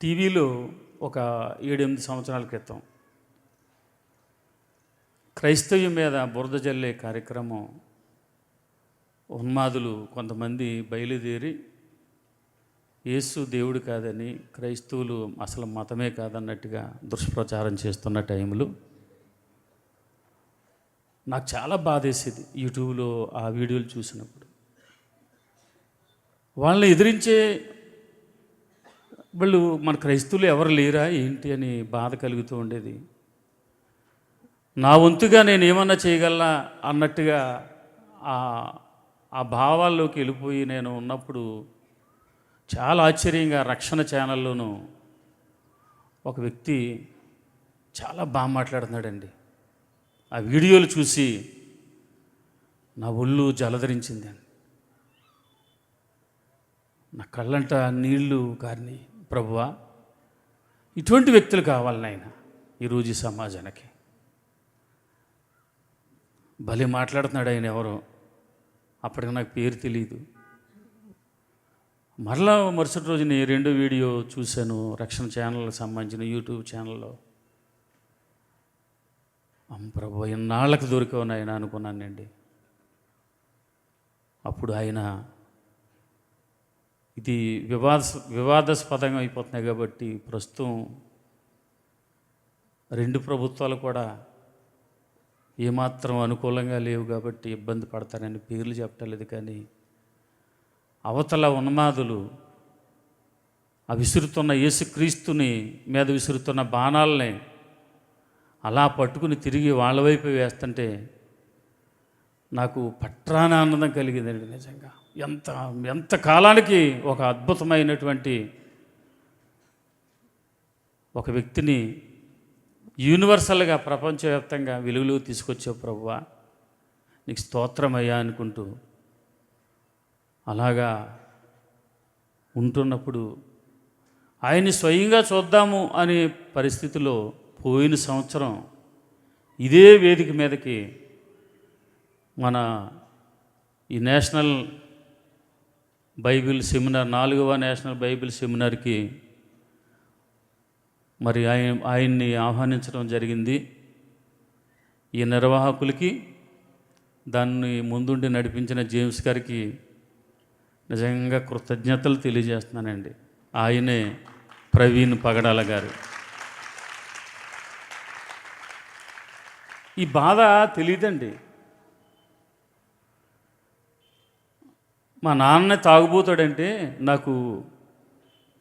టీవీలో ఒక 7-8 సంవత్సరాల క్రితం క్రైస్తవ్యం మీద బురద జల్లే కార్యక్రమం ఉన్మాదులు కొంతమంది బయలుదేరి యేసు దేవుడు కాదని, క్రైస్తవులు అసలు మతమే కాదన్నట్టుగా దుష్ప్రచారం చేస్తున్న టైంలో నాకు చాలా బాధేసేది యూట్యూబ్లో ఆ వీడియోలు చూసినప్పుడు. వాళ్ళని ఎదిరించే వాళ్ళు మన క్రైస్తవులు ఎవరు లేరా ఏంటి అని బాధ కలుగుతూ ఉండేది. నా వంతుగా నేను ఏమన్నా చేయగలనా అన్నట్టుగా ఆ భావాల్లోకి వెళ్ళిపోయి నేను ఉన్నప్పుడు చాలా ఆశ్చర్యంగా రక్షణ ఛానల్లోనూ ఒక వ్యక్తి చాలా బాగా మాట్లాడుతున్నాడండి. ఆ వీడియోలు చూసి నా ఒళ్ళు జలధరించిందండి, నా కళ్ళంట నీళ్లు గారిని. ప్రభువా, ఇటువంటి వ్యక్తులు కావాలి నాయన ఈరోజు ఈ సమాజానికి. భలే మాట్లాడుతున్నాడు ఆయన. ఎవరో అప్పటికి నాకు పేరు తెలియదు. మరలా మరుసటి రోజు నేను రెండో వీడియో చూశాను రక్షణ ఛానల్కి సంబంధించిన యూట్యూబ్ ఛానల్లో. ప్రభు ఎన్నాళ్ళకి దొరికావు నాయన అనుకున్నానండి. అప్పుడు ఆయన ఇది వివాదాస్పదంగా అయిపోతున్నాయి కాబట్టి ప్రస్తుతం రెండు ప్రభుత్వాలు కూడా ఏమాత్రం అనుకూలంగా లేవు కాబట్టి ఇబ్బంది పడతారని పేర్లు చెప్పలేదు. కానీ అవతల ఉన్మాదులు ఆ విసురుతున్న యేసుక్రీస్తుని మీద విసురుతున్న బాణాలని అలా పట్టుకుని తిరిగి వాళ్ళ వైపు వేస్తుంటే నాకు పట్రాన ఆనందం కలిగిందండి. నిజంగా ఎంత కాలానికి ఒక అద్భుతమైనటువంటి ఒక వ్యక్తిని యూనివర్సల్గా ప్రపంచవ్యాప్తంగా వెలుగులో తీసుకొచ్చే ప్రభువా, నీకు స్తోత్రమయ్యా అనుకుంటూ అలాగా ఉంటున్నప్పుడు ఆయన్ని స్వయంగా చూద్దాము అనే పరిస్థితిలో పోయిన సంవత్సరం ఇదే వేదిక మీదకి మన ఈ నేషనల్ బైబిల్ సెమినార్ 4వ నేషనల్ బైబిల్ సెమినార్కి మరి ఆయన్ని ఆహ్వానించడం జరిగింది. ఈ నిర్వాహకులకి, దాన్ని ముందుండి నడిపించిన జేమ్స్ గారికి నిజంగా కృతజ్ఞతలు తెలియజేస్తున్నానండి. ఆయనే ప్రవీణ్ పగడాల గారు. ఈ బాధ తెలియదండి. మా నాన్న తాగుబోతాడంటే నాకు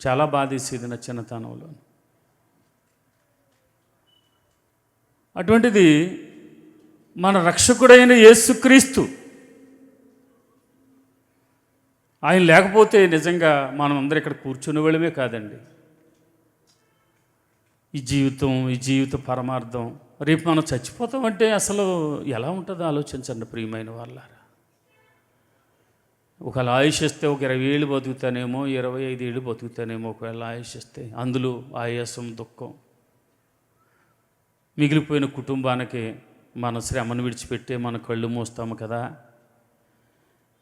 చాలా బాధేసేది నా చిన్నతనంలో. అటువంటిది మన రక్షకుడైన యేసుక్రీస్తు ఆయన లేకపోతే నిజంగా మనం అందరూ ఇక్కడ కూర్చునే వాళ్ళమే కాదండి. ఈ జీవిత పరమార్థం, రేపు మనం చచ్చిపోతామంటే అసలు ఎలా ఉంటుందో ఆలోచించండి ప్రియమైన వాళ్ళారా. ఒకవేళ ఆయుష్ ఇస్తే ఒక 20 ఏళ్ళు బతుకుతానేమో, 25 ఏళ్ళు బతుకుతానేమో. ఒకవేళ ఆయుష్ ఇస్తే అందులో ఆయాసం, దుఃఖం, మిగిలిపోయిన కుటుంబానికి మన శ్రమను విడిచిపెట్టే మన కళ్ళు మోస్తాము కదా.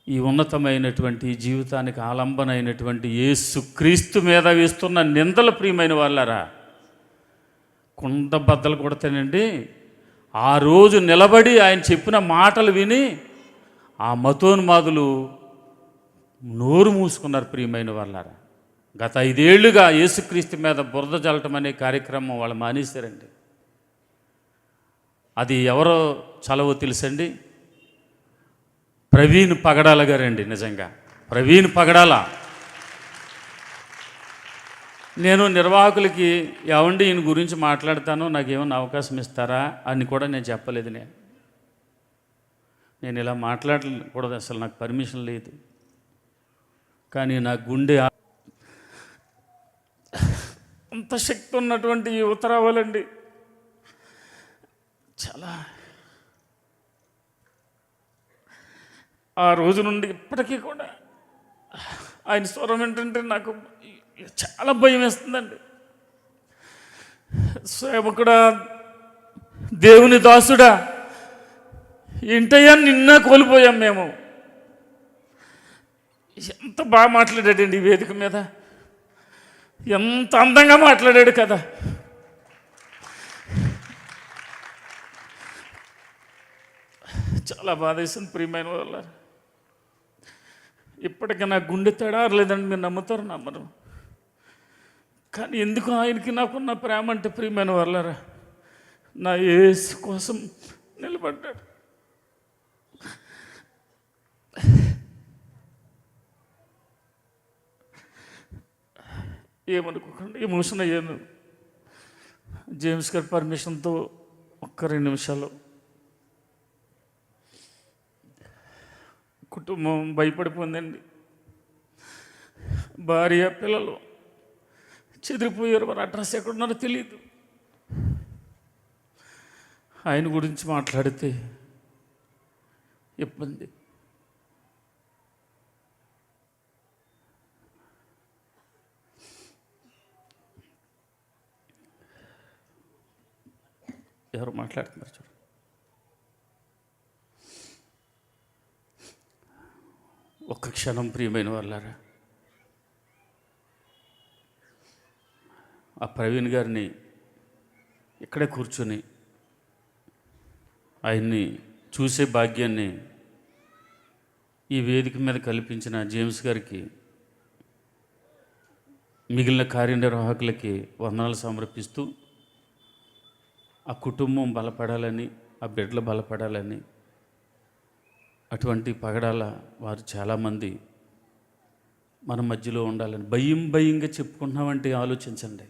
ఈ ఉన్నతమైనటువంటి జీవితానికి ఆలంబన అయినటువంటి యేసుక్రీస్తు మీద వేస్తున్న నిందల ప్రియమైన వాళ్ళారా కుండ బద్దలు కొడతానండి. ఆ రోజు నిలబడి ఆయన చెప్పిన మాటలు విని ఆ మతోన్మాదులు నోరు మూసుకున్నారు ప్రియమైన వాళ్ళారా. గత 5 ఏళ్లుగా యేసుక్రీస్తు మీద బురద జల్లటం అనే కార్యక్రమం వాళ్ళు మానేశారండి. అది ఎవరో చలవో తెలుసండి, ప్రవీణ్ పగడాల గారండి. నిజంగా ప్రవీణ్ పగడాల. నేను నిర్వాహకులకి ఏమండి ఈయన గురించి మాట్లాడతాను, నాకేమన్నా అవకాశం ఇస్తారా అని కూడా నేను చెప్పలేదు. నేను ఇలా మాట్లాడకూడదు, అసలు నాకు పర్మిషన్ లేదు. కానీ నా గుండె అంత శక్తి ఉన్నటువంటి యువత రావాలండి. చాలా ఆ రోజు నుండి ఇప్పటికీ కూడా ఆయన స్వరం ఏంటంటే నాకు చాలా భయం వేస్తుందండి. సేవకుడా, దేవుని దాసుడా, ఏంటయ్యా నిన్న కోల్పోయాం మేము. ఎంత బాగా మాట్లాడాడండి ఈ వేదిక మీద. ఎంత అందంగా మాట్లాడాడు కదా. చాలా బాధేసింది ప్రియమైన వాళ్ళ. ఇప్పటికీ నా గుండె తడారలేదండి, మీరు నమ్ముతారు నమ్మరు. కానీ ఎందుకు ఆయనకి నాకున్న ప్రేమ అంటే ప్రియమైన వాళ్ళరా, నా యేసు కోసం నిలబడ్డాడు. ఏమనుకోకండి, ఎమోషన్ అయ్యాను. జేమ్స్ గారి పర్మిషన్తో ఒక్క 2 నిమిషాలు. కుటుంబం భయపడిపోయిందండి. భార్య పిల్లలు చెదిరిపోయారు. వారి అడ్రస్ ఎక్కడున్నారో తెలియదు. ఆయన గురించి మాట్లాడితే ఇబ్బంది. ఎవరు మాట్లాడుతున్నారు చూడండి. ఒక్క క్షణం ప్రియమైన వాళ్ళారా, ఆ ప్రవీణ్ గారిని ఇక్కడే కూర్చొని ఆయన్ని చూసే భాగ్యాన్ని ఈ వేదిక మీద కల్పించిన జేమ్స్ గారికి, మిగిలిన కార్యనిర్వాహకులకి వందనాలు సమర్పిస్తూ, ఆ కుటుంబం బలపడాలని, ఆ బిడ్డలు బలపడాలని, అటువంటి పగడాల వారు చాలామంది మన మధ్యలో ఉండాలని భయంగా చెప్పుకుంటున్నామంటే ఆలోచించండి.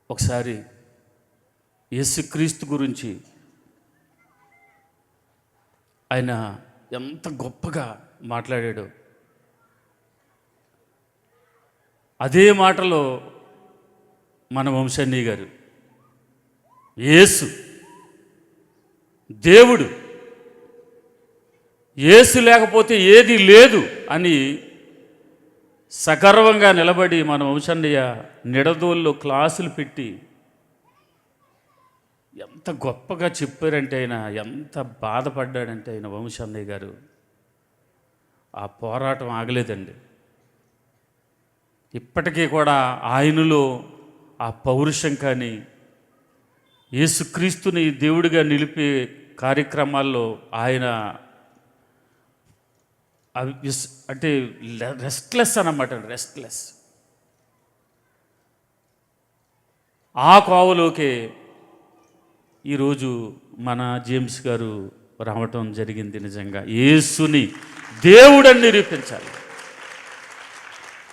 ఒకసారి యేసుక్రీస్తు గురించి ఆయన ఎంత గొప్పగా మాట్లాడాడో, అదే మాటలో మన వంశన్నీ గారు యేసు దేవుడు, యేసు లేకపోతే ఏది లేదు అని సగర్వంగా నిలబడి మన వంశన్నయ్య నిడదోల్లో క్లాసులు పెట్టి ఎంత గొప్పగా చెప్పారంటే, ఆయన ఎంత బాధపడ్డాడంటే ఆయన వంశన్నయ్య గారు. ఆ పోరాటం ఆగలేదండి. ఇప్పటికీ కూడా ఆయనలో ఆ పౌరుషం కానీ, యేసుక్రీస్తుని దేవుడిగా నిలిపే కార్యక్రమాల్లో ఆయన అంటే రెస్ట్లెస్ అన్నమాట. రెస్ట్లెస్. ఆ కోవలోకే ఈరోజు మన జేమ్స్ గారు రావటం జరిగింది. నిజంగా యేసుని దేవుడని నిరూపించాలి.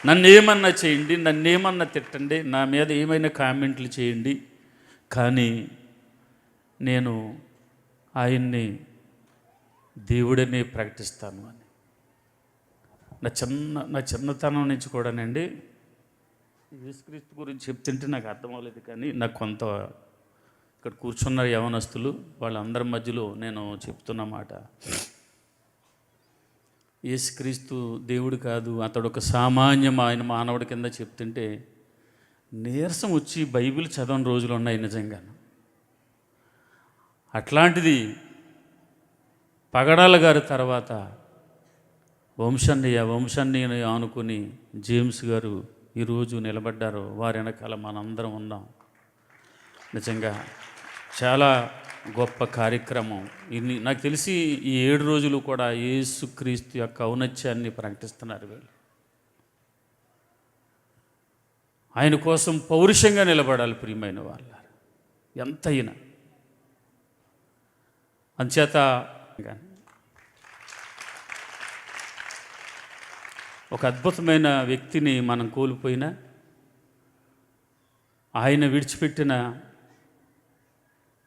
నన్నేమన్నా చేయండి, నన్నేమన్నా తిట్టండి, నా మీద ఏమైనా కామెంట్లు చేయండి, కానీ నేను ఆయన్ని దేవుడనే ప్రకటిస్తాను అని నా చిన్నతనం నుంచి కూడానండి యేసుక్రీస్తు గురించి చెప్తుంటే నాకు అర్థం అవ్వలేదు. కానీ నాకు కొంత ఇక్కడ కూర్చున్న యవనస్తులు వాళ్ళందరి మధ్యలో నేను చెప్తున్న మాట, యేసుక్రీస్తు దేవుడు కాదు, అతడు ఒక సామాన్యమైన మానవుడి కింద చెప్తుంటే నీరసం వచ్చి బైబిల్ చదవని రోజులు ఉన్నాయి నిజంగా. అట్లాంటిది పగడాల గారి తర్వాత వంశన్నయ్యని ఆనుకుని జేమ్స్ గారు ఈరోజు నిలబడ్డారు. వారి వెనకాల మనందరం ఉన్నాం. నిజంగా చాలా గొప్ప కార్యక్రమం. నాకు తెలిసి ఈ 7 రోజులు కూడా యేసుక్రీస్తు యొక్క ఔన్నత్యాన్ని ప్రకటిస్తున్నారు వీళ్ళు. ఆయన కోసం పౌరుషంగా నిలబడాలి ప్రియమైన వాళ్ళ ఎంతైనా. అంచేత ఒక అద్భుతమైన వ్యక్తిని మనం కోల్పోయినా, ఆయన విడిచిపెట్టిన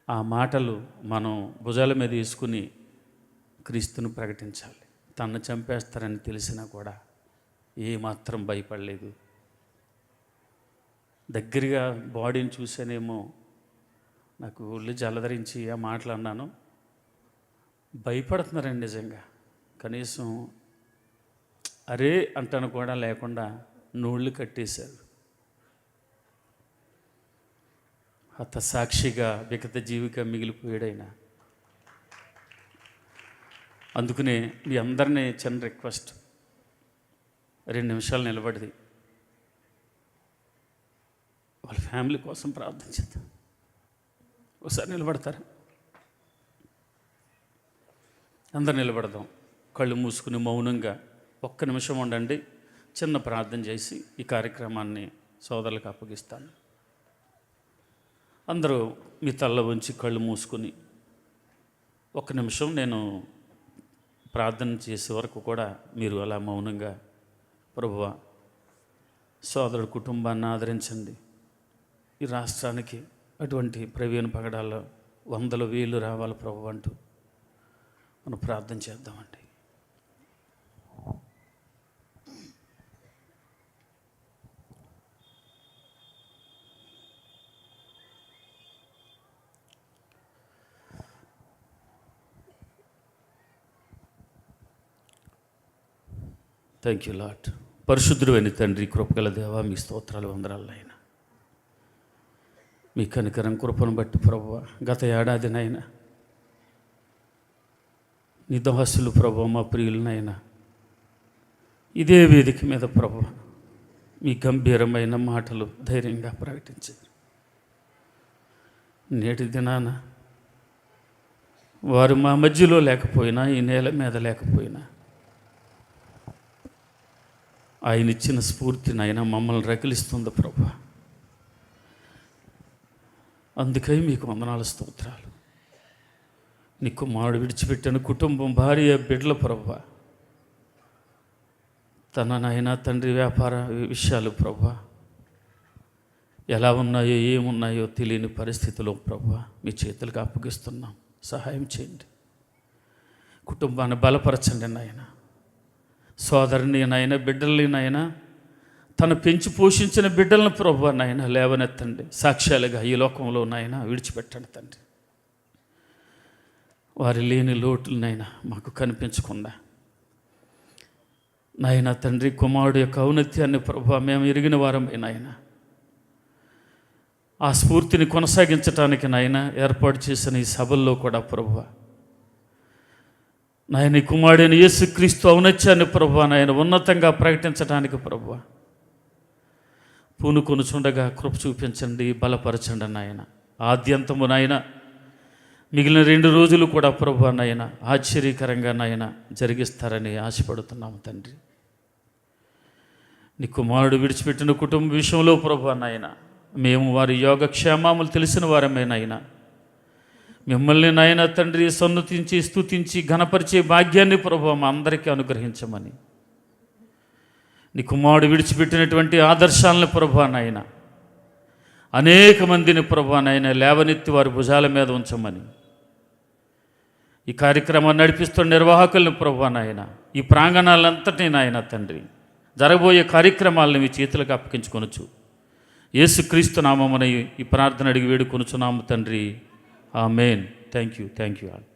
ఆ మాటలు మనం భుజాల మీద వేసుకుని క్రీస్తును ప్రకటించాలి. తన్ను చంపేస్తారని తెలిసినా కూడా ఏమాత్రం భయపడలేదు. దగ్గరగా బాడీని చూసానేమో నాకు ఒళ్ళు జలధరించి ఆ మాటలు అన్నాను. భయపడుతున్నారండి నిజంగా. కనీసం అరే అంటాను కూడా లేకుండా నోళ్ళు కట్టేశారు. హత సాక్షిగా విగత జీవిగా మిగిలిపోయాడైనా. అందుకనే మీ అందరినీ చిన్న రిక్వెస్ట్, 2 నిమిషాలు నిలబడి వాళ్ళ ఫ్యామిలీ కోసం ప్రార్థన చేద్దాం. ఒకసారి నిలబడతారా? అందరు నిలబడదాం. కళ్ళు మూసుకుని మౌనంగా ఒక్క నిమిషం ఉండండి. చిన్న ప్రార్థన చేసి ఈ కార్యక్రమాన్ని సోదరులకు అప్పగిస్తాను. అందరూ మీ తల్ల ఉంచి కళ్ళు మూసుకుని ఒక్క నిమిషం నేను ప్రార్థన చేసే వరకు కూడా మీరు అలా మౌనంగా, ప్రభువా సోదరుడు కుటుంబాన్ని ఆదరించండి, ఈ రాష్ట్రానికి అటువంటి ప్రవీణ పగడాల్లో 100,000 రావాలి ప్రభు అంటూ మనం ప్రార్థన చేద్దామండి. Thank you lord. పరిశుద్ధుడు అయిన తండ్రి, కృపగల దేవా, మీ స్తోత్రాలు వందనాలు నాయన. మీ కనికరం కృపను బట్టి ప్రభువా, గత ఏడాదినైనా నీ దాసులు ప్రభువా, మా ప్రియులనైనా ఇదే వేదిక మీద ప్రభువా మీ గంభీరమైన మాటలు ధైర్యంగా ప్రకటించారు. నేటి దినాన వారు మా మధ్యలో లేకపోయినా, ఈ నేల మీద లేకపోయినా, ఆయన ఇచ్చిన స్ఫూర్తిని ఆయన మమ్మల్ని రగిలిస్తుంది ప్రభా. అందుకై మీకు వందనాలు, స్తోత్రాలు. నీ కుమారుడు విడిచిపెట్టిన కుటుంబం, భార్య, బిడ్డల ప్రభా, తన నాయన తండ్రి వ్యాపార విషయాలు ప్రభా ఎలా ఉన్నాయో ఏమున్నాయో తెలియని పరిస్థితిలో ప్రభా మీ చేతులకు అప్పగిస్తున్నాం. సహాయం చేయండి. కుటుంబాన్ని బలపరచండి నాయన. సోదరుని నాయన, బిడ్డల్ని నాయన, తను పెంచి పోషించిన బిడ్డలను ప్రభువా నాయన లేవనెత్తండి. సాక్ష్యాలుగా ఈ లోకంలో నాయన విడిచిపెట్టండి తండ్రి. వారి లేని లోటులనైనా మాకు కనిపించకుండా నాయన తండ్రి, కుమారుడు యొక్క ఔన్నత్యాన్ని ప్రభువా మేము ఎరిగిన వారమే నాయన. ఆ స్ఫూర్తిని కొనసాగించడానికి నాయన ఏర్పాటు చేసిన ఈ సభల్లో కూడా ప్రభువా నాయన కుమారుడైన యేసుక్రీస్తు ఔన్నత్యాన్ని ప్రభువా నాయన ఉన్నతంగా ప్రకటించడానికి ప్రభువా పూనుకొనుచుండగా కృప చూపించండి, బలపరచండి నాయన. ఆద్యంతము నాయన మిగిలిన 2 రోజులు కూడా ప్రభువా నాయన ఆశ్చర్యకరంగా నాయన జరిగిస్తారని ఆశపడుతున్నాము తండ్రి. నీ కుమారుడు విడిచిపెట్టిన కుటుంబ విషయంలో ప్రభువా నాయన మేము వారి యోగక్షేమములు తెలిసిన వారమే నాయన. మిమ్మల్ని నాయన తండ్రి సన్నుతించి స్తుతించి ఘనపరిచే భాగ్యాన్ని ప్రభువా మా అందరికీ అనుగ్రహించమని, నీ కుమారుడు విడిచిపెట్టినటువంటి ఆదర్శాలను ప్రభువా నాయన అనేక మందిని ప్రభువా నాయన లేవనెత్తి వారి భుజాల మీద ఉంచమని, ఈ కార్యక్రమాన్ని నడిపిస్తున్న నిర్వాహకులను ప్రభువా నాయన, ఈ ప్రాంగణాలంతటినీ నాయన తండ్రి జరగబోయే కార్యక్రమాలను మీ చేతులకు అప్పగించుకొనొచ్చు. యేసుక్రీస్తు నామమున ఈ ప్రార్థన అడిగి వేడుకొనుచున్నాము తండ్రి. ఆమేన్. Thank you all.